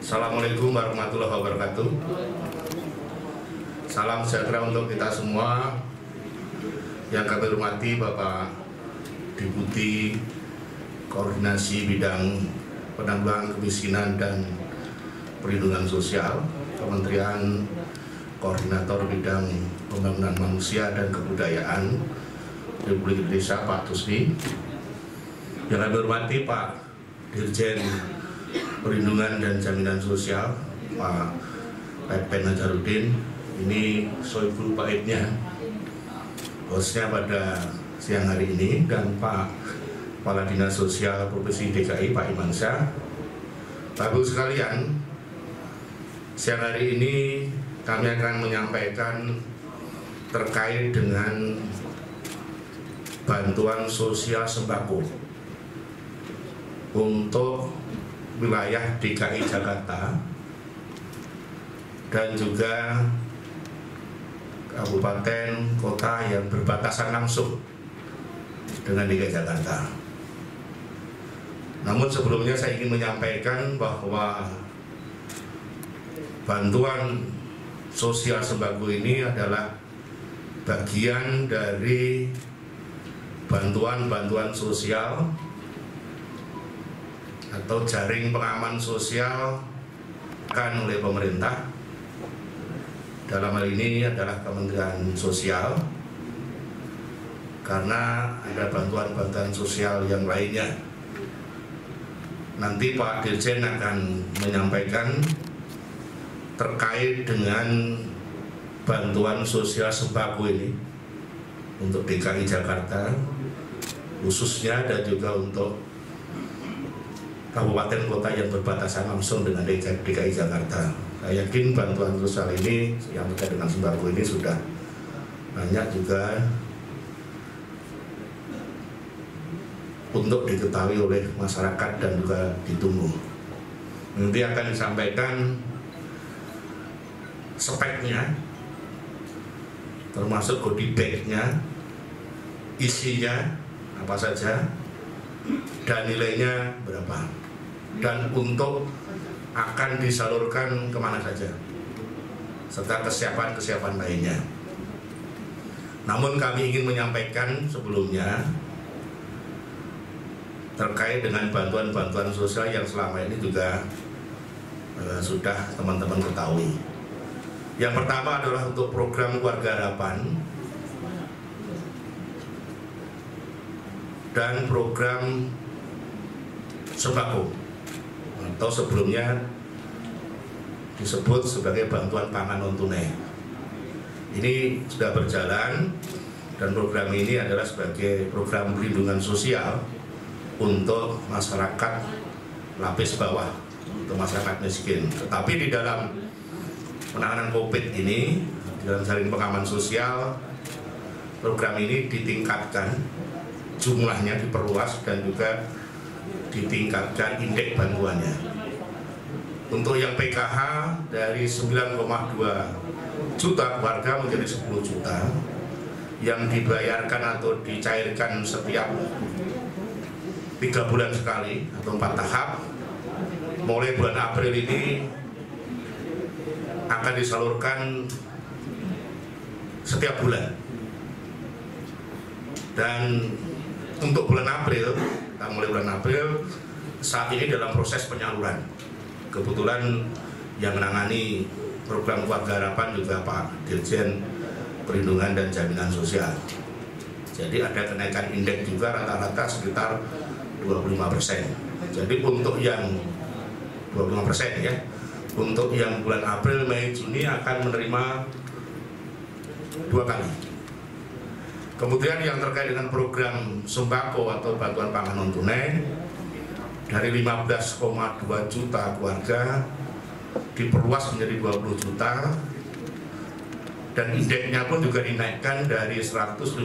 Assalamualaikum warahmatullahi wabarakatuh. Salam sejahtera untuk kita semua. Yang kami hormati Bapak Deputi Koordinasi Bidang Penanggulangan Kemiskinan dan Perlindungan Sosial, Kementerian Koordinator Bidang Pembangunan Manusia dan Kebudayaan Republik Indonesia, Pak Tusni. Yang kami hormati Pak Dirjen Perlindungan dan Jaminan Sosial, Pak Pepen Nazarudin. Ini sohibul paitnya, hostnya pada siang hari ini, dan Pak Kepala Dinas Sosial Provinsi DKI, Pak Imansyah. Bapak-Ibu sekalian, siang hari ini kami akan menyampaikan terkait dengan bantuan sosial sembako untuk wilayah DKI Jakarta dan juga kabupaten kota yang berbatasan langsung dengan DKI Jakarta. Namun sebelumnya saya ingin menyampaikan bahwa bantuan sosial sembako ini adalah bagian dari bantuan sosial atau jaring pengaman sosial kan oleh pemerintah. Dalam hal ini adalah Kementerian Sosial, karena ada bantuan-bantuan sosial yang lainnya. Nanti Pak Dirjen akan menyampaikan terkait dengan bantuan sosial sembako ini untuk DKI Jakarta khususnya, dan juga untuk kabupaten kota yang berbatasan langsung dengan DKI Jakarta. Saya yakin bantuan sosial ini yang terkait dengan sembako ini sudah banyak juga untuk diketahui oleh masyarakat dan juga ditunggu. Nanti akan disampaikan speknya, termasuk goodie bag-nya, isinya apa saja, dan nilainya berapa, dan untuk akan disalurkan kemana saja, serta kesiapan lainnya. Namun kami ingin menyampaikan sebelumnya terkait dengan bantuan-bantuan sosial yang selama ini juga sudah teman-teman ketahui. Yang pertama adalah untuk program Keluarga Harapan dan program sembako, atau sebelumnya disebut sebagai bantuan pangan non tunai. Ini sudah berjalan, dan program ini adalah sebagai program perlindungan sosial untuk masyarakat lapis bawah, untuk masyarakat miskin. Tetapi di dalam penanganan COVID ini, di dalam jaring pengaman sosial, program ini ditingkatkan, jumlahnya diperluas, dan juga ditingkatkan indeks bantuannya. Untuk yang PKH dari 9,2 juta keluarga menjadi 10 juta yang dibayarkan atau dicairkan setiap 3 bulan sekali atau 4 tahap. Mulai bulan April ini akan disalurkan setiap bulan, dan untuk bulan April, mulai bulan April saat ini dalam proses penyaluran. Kebetulan yang menangani program Keluarga Harapan juga Pak Dirjen Perlindungan dan Jaminan Sosial. Jadi ada kenaikan indeks juga, rata-rata sekitar 25%. Jadi untuk yang 25% ya, untuk yang bulan April, Mei, Juni akan menerima 2 kali. Kemudian yang terkait dengan program sembako atau bantuan pangan non tunai, dari 15,2 juta keluarga diperluas menjadi 20 juta, dan indeksnya pun juga dinaikkan dari 150.000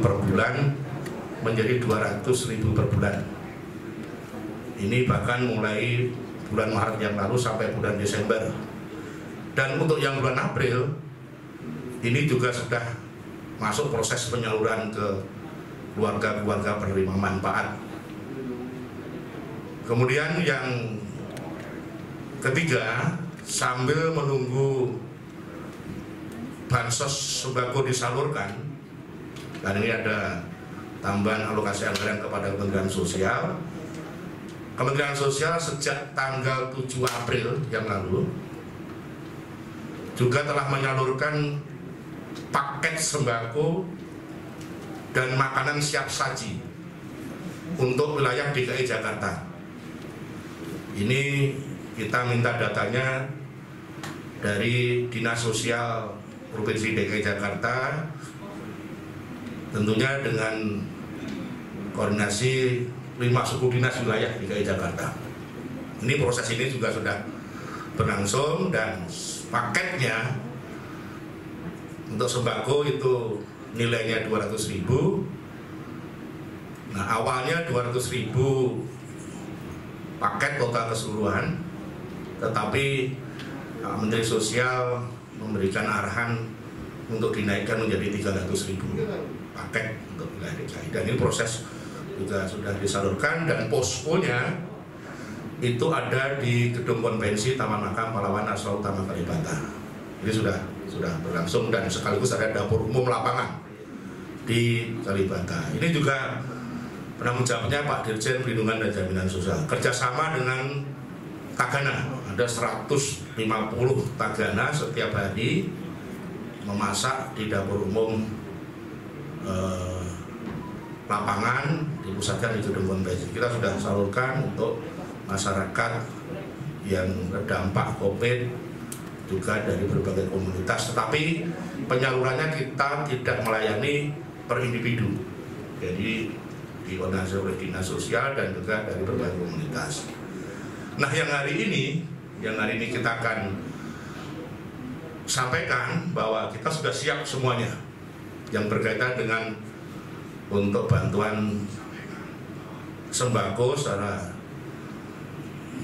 per bulan menjadi 200.000 per bulan. Ini bahkan mulai bulan Maret yang lalu sampai bulan Desember. Dan untuk yang bulan April ini juga sudah masuk proses penyaluran ke keluarga-keluarga penerima manfaat. Kemudian yang Ketiga, sambil menunggu bansos sembako disalurkan, dan ini ada tambahan alokasi anggaran kepada Kementerian Sosial. Kementerian Sosial sejak tanggal 7 April yang lalu juga telah menyalurkan paket sembako dan makanan siap saji untuk wilayah DKI Jakarta. Ini kita minta datanya dari Dinas Sosial Provinsi DKI Jakarta, tentunya dengan koordinasi 5 suku dinas wilayah DKI Jakarta. Ini proses ini juga sudah berlangsung, dan paketnya untuk sembako itu nilainya 200.000. Nah, awalnya 200.000 paket total keseluruhan, tetapi Menteri Sosial memberikan arahan untuk dinaikkan menjadi 300.000 paket untuk wilayah DKI. Dan ini proses juga sudah disalurkan, dan poskonya itu ada di Gedung Konvensi Taman Makam Pahlawan Nasional Utama Kalibata. Ini sudah berlangsung, dan sekaligus ada dapur umum lapangan di Kalibata. Ini juga penanggung jawabnya Pak Dirjen Perlindungan dan Jaminan Sosial, kerjasama dengan Tagana. Ada 150 tagana setiap hari memasak di dapur umum lapangan, dipusatkan di Gedung Konvensi. Kita sudah salurkan untuk masyarakat yang terdampak COVID, juga dari berbagai komunitas, tetapi penyalurannya kita tidak melayani per individu, jadi dikoordinasi oleh Dinas Sosial dan juga dari berbagai komunitas. Nah, yang hari ini kita akan sampaikan bahwa kita sudah siap semuanya yang berkaitan dengan untuk bantuan sembako secara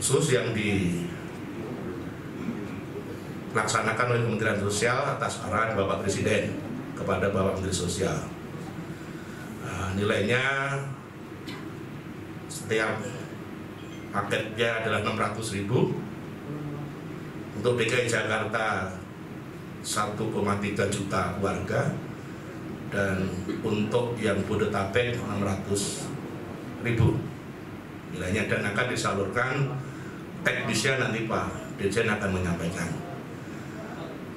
khusus yang dilaksanakan oleh Kementerian Sosial atas arahan Bapak Presiden kepada Bapak Menteri Sosial. Nah, nilainya setiap paketnya adalah 600.000, untuk DKI Jakarta 1,3 juta warga, dan untuk yang Bodetabek 600.000 nilainya, dan akan disalurkan teknisnya nanti Pak Dirjen akan menyampaikan.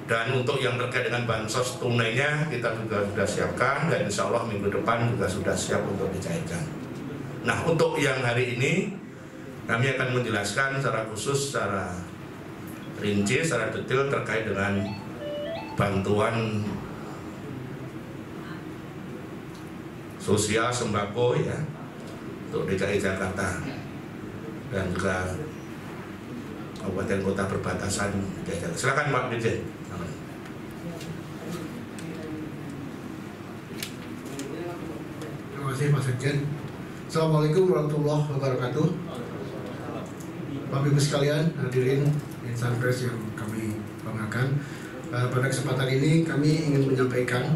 Dan untuk yang terkait dengan bansos tunainya kita juga sudah siapkan, dan insya Allah minggu depan juga sudah siap untuk dicairkan. Nah, untuk yang hari ini kami akan menjelaskan secara khusus, secara rinci, secara detail terkait dengan bantuan sosial sembako ya untuk DKI Jakarta dan juga kabupaten kota perbatasan DKI Jakarta. Silakan Pak Dirjen. Terima kasih Pak Sekjen. Assalamualaikum warahmatullahi wabarakatuh. Bapak Ibu sekalian, hadirin insan pers yang kami banggakan, pada kesempatan ini kami ingin menyampaikan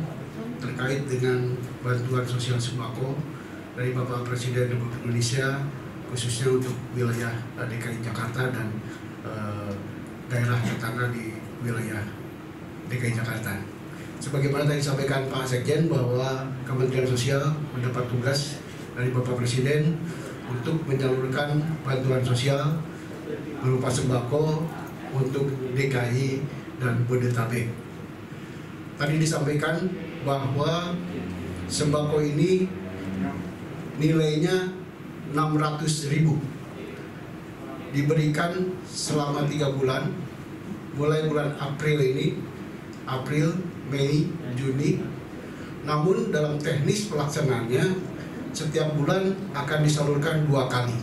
terkait dengan bantuan sosial sembako dari Bapak Presiden Republik Indonesia, khususnya untuk wilayah DKI Jakarta dan daerah tetangga di wilayah DKI Jakarta. Sebagaimana tadi disampaikan Pak Sekjen bahwa Kementerian Sosial mendapat tugas dari Bapak Presiden untuk menyalurkan bantuan sosial berupa sembako untuk DKI dan Bodetabek. Tadi disampaikan bahwa sembako ini nilainya 600.000, diberikan selama 3 bulan, mulai bulan April ini, April, Mei, Juni. Namun dalam teknis pelaksanaannya setiap bulan akan disalurkan 2 kali.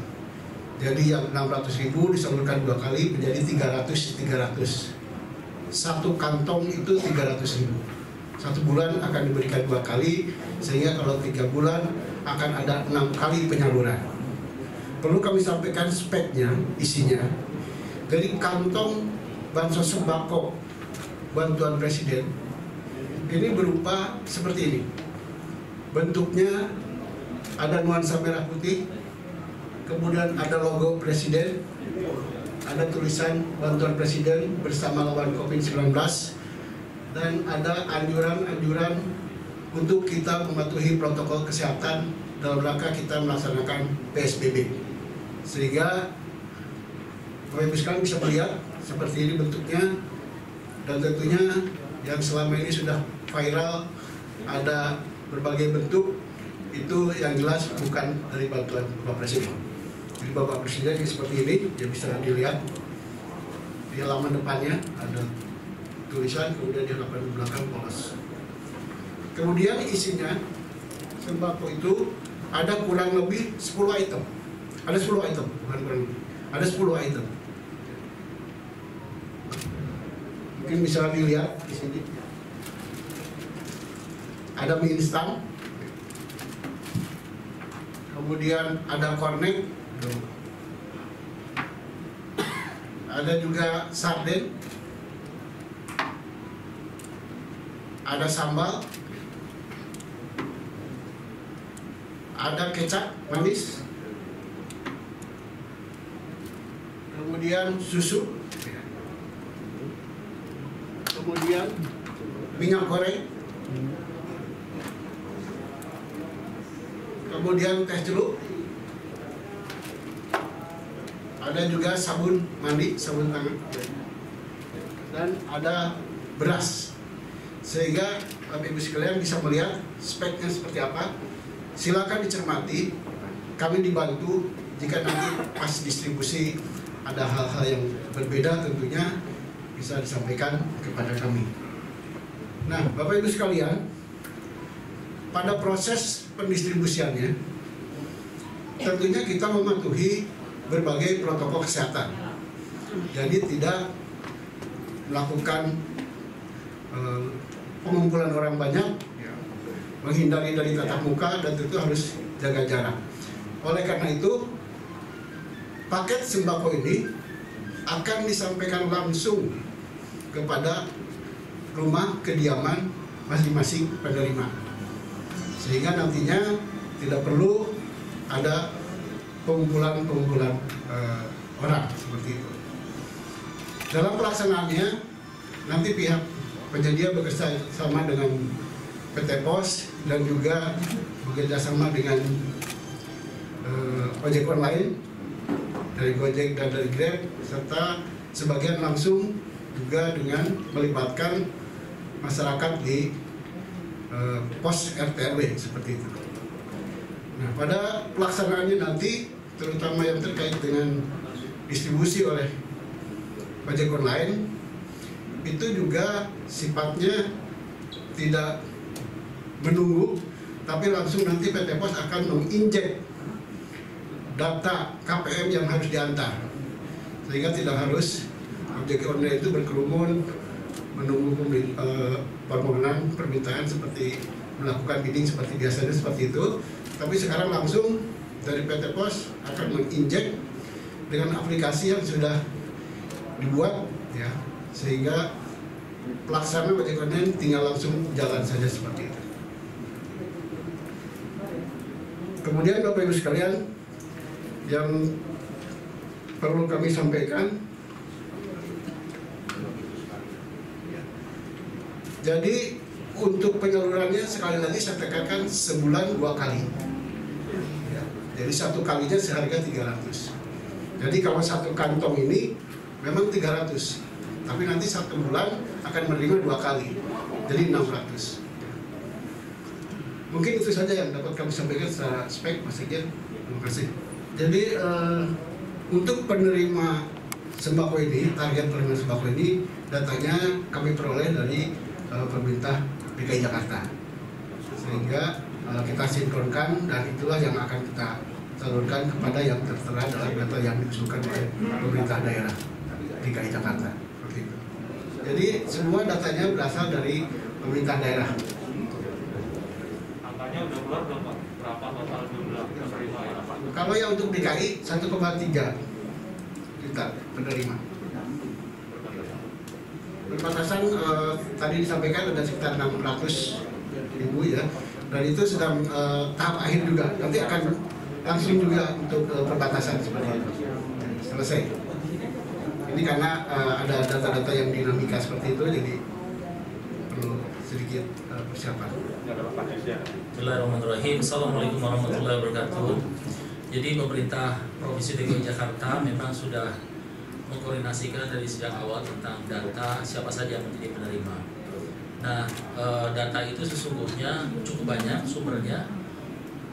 Jadi yang 600.000 disalurkan 2 kali menjadi 300. Satu kantong itu 300.000. 1 bulan akan diberikan 2 kali, sehingga kalau 3 bulan akan ada 6 kali penyaluran. Perlu kami sampaikan speknya, isinya. Dari kantong bansos sembako bantuan Presiden ini berupa seperti ini. Bentuknya ada nuansa merah putih, kemudian ada logo Presiden, ada tulisan bantuan Presiden bersama lawan COVID-19, dan ada anjuran-anjuran untuk kita mematuhi protokol kesehatan dalam rangka kita melaksanakan PSBB. Sehingga Bapak Ibu sekalian bisa melihat seperti ini bentuknya, dan tentunya yang selama ini sudah viral ada berbagai bentuk, itu yang jelas bukan dari bantuan Bapak Presiden. Jadi Bapak Presiden seperti ini, ya bisa dilihat di halaman depannya ada tulisan, kemudian di halaman belakang polos. Kemudian isinya sembako itu ada kurang lebih 10 item. Ada 10 item, bukan kurang lebih. Ada 10 item. Mungkin bisa dilihat di sini. Ada mie instan. Kemudian ada kornet. Ada juga sarden. Ada sambal. Ada kecap manis. Kemudian susu. Kemudian minyak goreng. Kemudian teh celup. Ada juga sabun mandi, sabun tangan. Dan ada beras. Sehingga Bapak Ibu sekalian bisa melihat speknya seperti apa. Silakan dicermati. Kami dibantu jika nanti pas distribusi ada hal-hal yang berbeda, tentunya bisa disampaikan kepada kami. Nah, Bapak Ibu sekalian, pada proses pendistribusiannya tentunya kita mematuhi berbagai protokol kesehatan. Jadi tidak melakukan pengumpulan orang banyak, menghindari dari tatap muka, dan tentu harus jaga jarak. Oleh karena itu, paket sembako ini akan disampaikan langsung kepada rumah kediaman masing-masing penerima, sehingga nantinya tidak perlu ada pengumpulan orang seperti itu. Dalam pelaksanaannya, nanti pihak penyedia bekerjasama dengan PT Pos dan juga bekerjasama dengan ojek online dari Gojek dan dari Grab, serta sebagian langsung juga dengan melibatkan masyarakat di pos RT/RW seperti itu. Nah, pada pelaksanaannya nanti, terutama yang terkait dengan distribusi oleh ojek online, itu juga sifatnya tidak menunggu, tapi langsung nanti PT Pos akan menginjek data KPM yang harus diantar, sehingga tidak harus ojek online itu berkerumun menunggu permohonan permintaan seperti melakukan bidding seperti biasanya seperti itu. Tapi sekarang langsung dari PT Pos akan menginjek dengan aplikasi yang sudah dibuat, ya, sehingga pelaksana ojek online tinggal langsung jalan saja seperti itu. Kemudian Bapak Ibu sekalian, yang perlu kami sampaikan, jadi untuk penyalurannya sekali lagi saya tekankan sebulan 2 kali. Jadi satu kalinya seharga 300. Jadi kalau satu kantong ini memang 300, tapi nanti 1 bulan akan menerima 2 kali, jadi 600. Mungkin itu saja yang dapat kami sampaikan secara spek, Mas Sekjen. Terima kasih. Jadi untuk penerima sembako ini, target penerima sembako ini, datanya kami peroleh dari pemerintah DKI Jakarta, sehingga kita sinkronkan, dan itulah yang akan kita salurkan kepada yang tertera dalam data yang diusulkan oleh pemerintah daerah DKI Jakarta. Seperti itu. Jadi semua datanya berasal dari pemerintah daerah. Angkanya udah keluar belum Pak? Berapa total jumlah penerima ya Pak? Kalau yang untuk DKI 1,3 juta penerima. Perbatasan tadi disampaikan ada sekitar 600.000 ya, dan itu sedang tahap akhir juga. Nanti akan langsung juga untuk perbatasan seperti itu. Selesai. Ini karena ada data-data yang dinamika seperti itu, jadi perlu sedikit persiapan. Bismillahirrahmanirrahim. Assalamualaikum warahmatullahi wabarakatuh. Jadi pemerintah Provinsi DKI Jakarta memang sudah mengkoordinasikan dari sejak awal tentang data siapa saja yang menjadi penerima. Nah, data itu sesungguhnya cukup banyak sumbernya.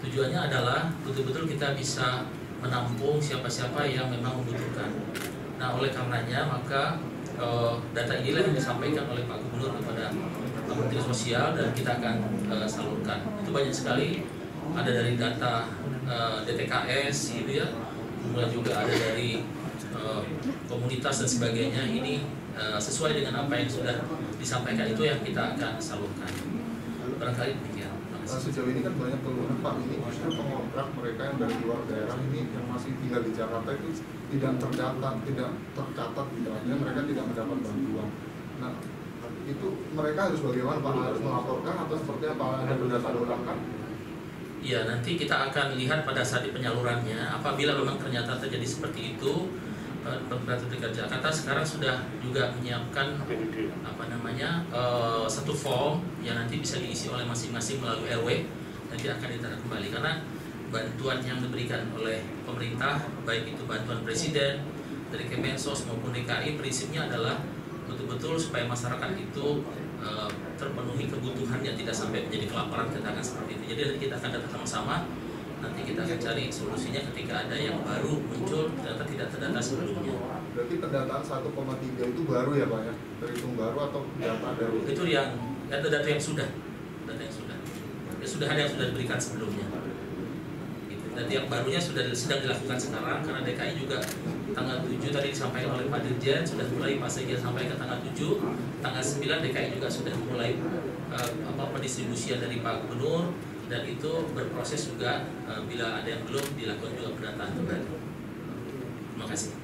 Tujuannya adalah betul-betul kita bisa menampung siapa-siapa yang memang membutuhkan. Nah, oleh karenanya maka data inilah yang disampaikan oleh Pak Gubernur kepada Menteri Sosial dan kita akan salurkan. Itu banyak sekali, ada dari data DTKS gitu ya, kemudian juga ada dari komunitas dan sebagainya. Ini sesuai dengan apa yang sudah disampaikan, itu yang kita akan salurkan. Barangkali demikian. Sejauh ini kan banyak keluhan Pak, ini justru pengontrak mereka yang dari luar daerah ini yang masih tinggal di Jakarta itu tidak tercatat artinya mereka tidak mendapat bantuan. Nah, itu mereka harus bagaimana Pak? Harus melaporkan atau seperti apa? Ada berdasar ulang kan? Iya, nanti kita akan lihat pada saat di penyalurannya. Apabila memang ternyata terjadi seperti itu, Pemerintah DKI Jakarta sekarang sudah juga menyiapkan satu form yang nanti bisa diisi oleh masing-masing melalui RW, nanti akan ditanda kembali karena bantuan yang diberikan oleh pemerintah, baik itu bantuan presiden dari Kemensos maupun DKI, prinsipnya adalah betul-betul supaya masyarakat itu terpenuhi kebutuhannya, tidak sampai menjadi kelaparan, katakan seperti itu. Jadi nanti kita akan datang sama-sama. Nanti kita akan cari solusinya ketika ada yang baru muncul ternyata tidak terdata sebelumnya. Berarti pendataan 1,3 itu baru ya Pak ya? Terhitung baru atau data dari? Itu yang data yang sudah, ya, sudah ada yang sudah diberikan sebelumnya. Gitu. Dan yang barunya sedang dilakukan sekarang karena DKI juga tanggal 7 tadi disampaikan oleh Pak Dirjen sudah mulai Pak Sekjen sampai ke tanggal 7, tanggal 9 DKI juga sudah mulai pendistribusian dari Pak Gubernur. Dan itu berproses juga bila ada yang belum dilakukan juga pendataan kembali. Terima kasih.